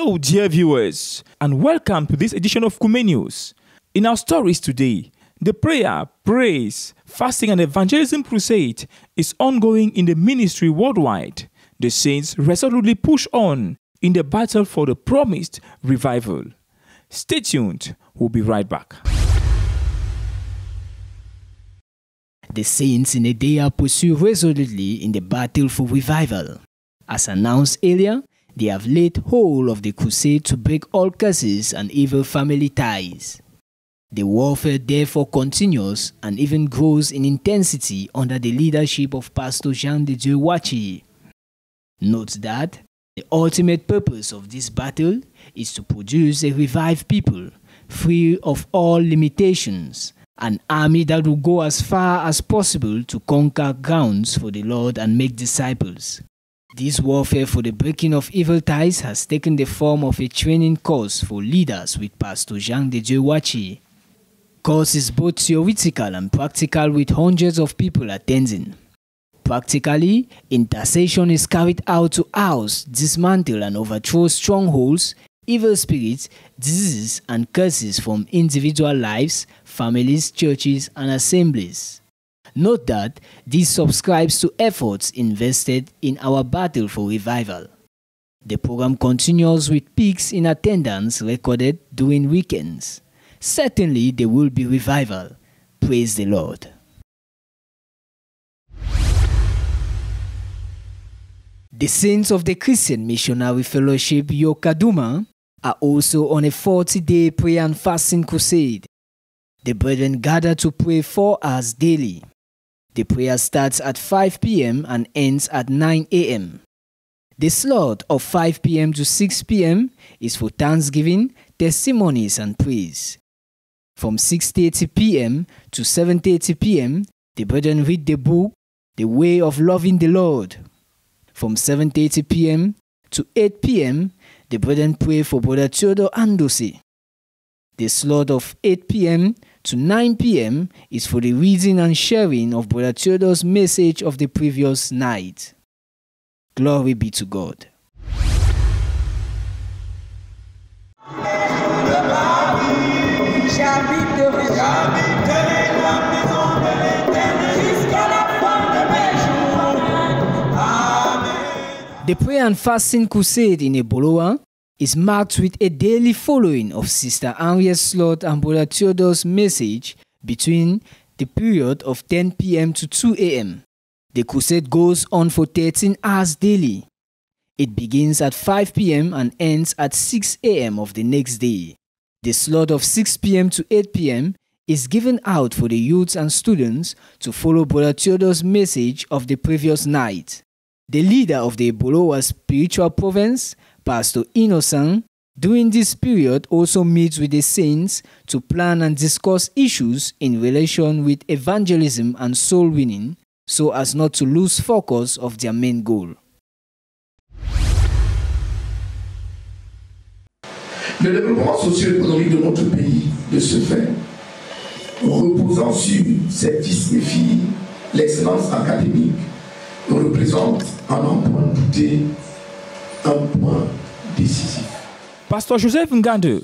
Hello, dear viewers, and welcome to this edition of Koume News. In our stories today, the prayer, praise, fasting, and evangelism crusade is ongoing in the ministry worldwide. The saints resolutely push on in the battle for the promised revival. Stay tuned, we'll be right back. The saints in Edea pursue resolutely in the battle for revival. As announced earlier, they have laid hold of the crusade to break all curses and evil family ties. The warfare therefore continues and even grows in intensity under the leadership of Pastor Jean de Dieu Wachi. Note that the ultimate purpose of this battle is to produce a revived people, free of all limitations, an army that will go as far as possible to conquer grounds for the Lord and make disciples. This warfare for the breaking of evil ties has taken the form of a training course for leaders with Pastor Jean de Dieu Wachi. Course is both theoretical and practical with hundreds of people attending. Practically, intercession is carried out to oust, dismantle and overthrow strongholds, evil spirits, diseases and curses from individual lives, families, churches and assemblies. Note that this subscribes to efforts invested in our battle for revival. The program continues with peaks in attendance recorded during weekends. Certainly there will be revival. Praise the Lord. The saints of the Christian Missionary Fellowship Yokaduma are also on a 40-day prayer and fasting crusade. The brethren gather to pray 4 hours daily. The prayer starts at 5 p.m. and ends at 9 a.m. The slot of 5 p.m. to 6 p.m. is for thanksgiving, testimonies and praise. From 6:30 p.m. to 7:30 p.m., the brethren read the book, The Way of Loving the Lord. From 7:30 p.m. to 8 p.m., the brethren pray for Brother Theodore Andose. The slot of 8 p.m. to 9 p.m. is for the reading and sharing of Brother Theodore's message of the previous night. Glory be to God. The prayer and fasting crusade in Eboloa is marked with a daily following of Sister Henriette Slot and Brother Theodore's message between the period of 10 p.m. to 2 a.m. The crusade goes on for 13 hours daily. It begins at 5 p.m. and ends at 6 a.m. of the next day. The slot of 6 p.m. to 8 p.m. is given out for the youths and students to follow Brother Theodore's message of the previous night. The leader of the Eboloa spiritual province, Pastor Innocent, during this period also meets with the saints to plan and discuss issues in relation with evangelism and soul winning so as not to lose focus of their main goal. Le développement socio-économique de notre pays, de ce fait, reposant sur cette CMFI, l'excellence académique représente un point douté, un point décisif. Pastor Joseph Ngando,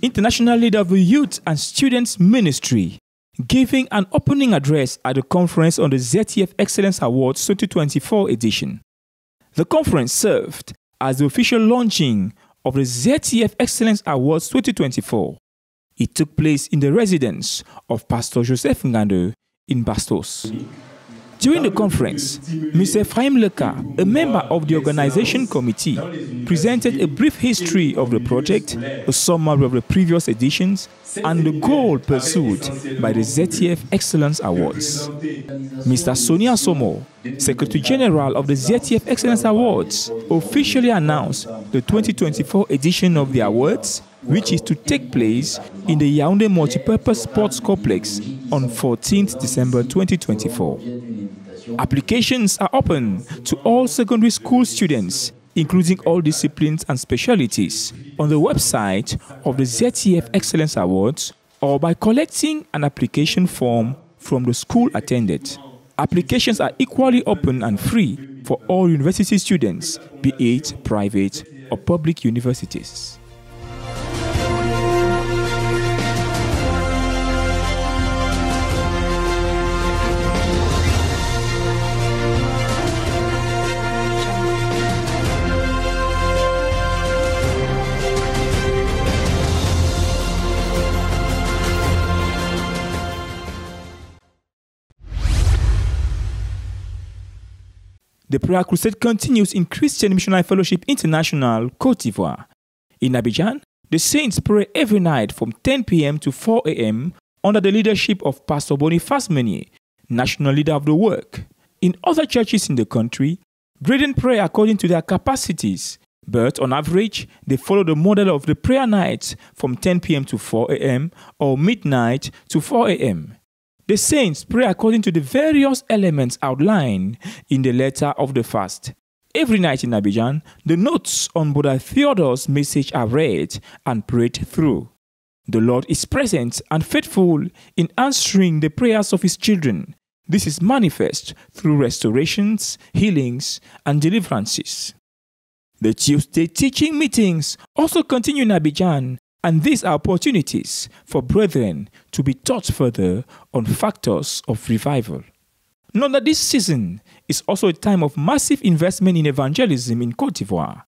international leader of the Youth and Students Ministry, giving an opening address at the conference on the ZTF Excellence Awards 2024 edition. The conference served as the official launching of the ZTF Excellence Awards 2024. It took place in the residence of Pastor Joseph Ngando in Bastos. During the conference, Mr. Ephraim Leka, a member of the organization committee, presented a brief history of the project, a summary of the previous editions, and the goal pursued by the ZTF Excellence Awards. Mr. Sonia Somo, Secretary General of the ZTF Excellence Awards, officially announced the 2024 edition of the awards, which is to take place in the Yaoundé Multipurpose Sports Complex on 14th December 2024. Applications are open to all secondary school students, including all disciplines and specialties, on the website of the ZTF Excellence Awards or by collecting an application form from the school attended. Applications are equally open and free for all university students, be it private or public universities. The prayer crusade continues in Christian Missionary Fellowship International, Côte d'Ivoire. In Abidjan, the saints pray every night from 10 p.m. to 4 a.m. under the leadership of Pastor Boniface Meunier, national leader of the work. In other churches in the country, brethren pray according to their capacities, but on average, they follow the model of the prayer nights from 10 p.m. to 4 a.m. or midnight to 4 a.m. The saints pray according to the various elements outlined in the letter of the fast. Every night in Abidjan, the notes on Brother Theodore's message are read and prayed through. The Lord is present and faithful in answering the prayers of His children. This is manifest through restorations, healings, and deliverances. The Tuesday teaching meetings also continue in Abidjan, and these are opportunities for brethren to be taught further on factors of revival. Note that this season is also a time of massive investment in evangelism in Côte d'Ivoire.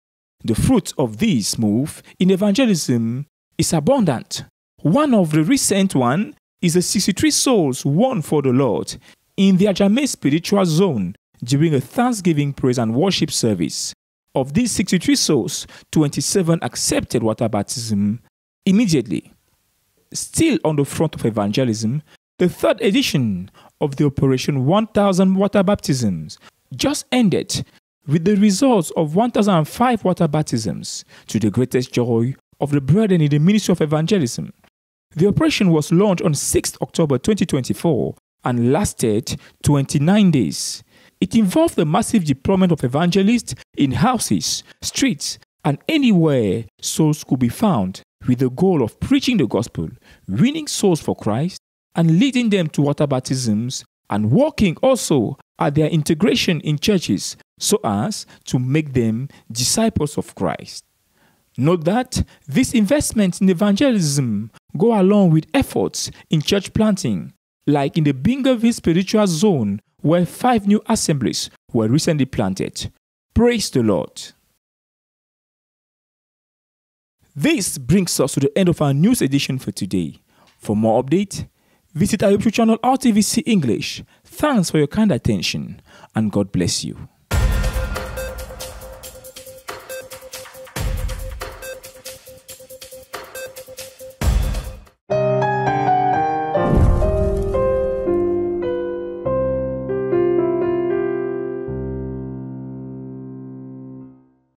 The fruit of this move in evangelism is abundant. One of the recent ones is the 63 souls won for the Lord in the Ajame spiritual zone during a Thanksgiving praise and worship service. Of these 63 souls, 27 accepted water baptism immediately. Still on the front of evangelism, the third edition of the Operation 1000 Water Baptisms just ended with the results of 1005 water baptisms, to the greatest joy of the brethren in the ministry of evangelism. The operation was launched on 6th October 2024 and lasted 29 days. It involved the massive deployment of evangelists in houses, streets, and anywhere souls could be found, with the goal of preaching the gospel, winning souls for Christ, and leading them to water baptisms, and working also at their integration in churches so as to make them disciples of Christ. Note that these investments in evangelism go along with efforts in church planting, like in the Bingerville spiritual zone, where 5 new assemblies were recently planted. Praise the Lord. This brings us to the end of our news edition for today. For more updates, visit our YouTube channel RTVC English. Thanks for your kind attention, and God bless you.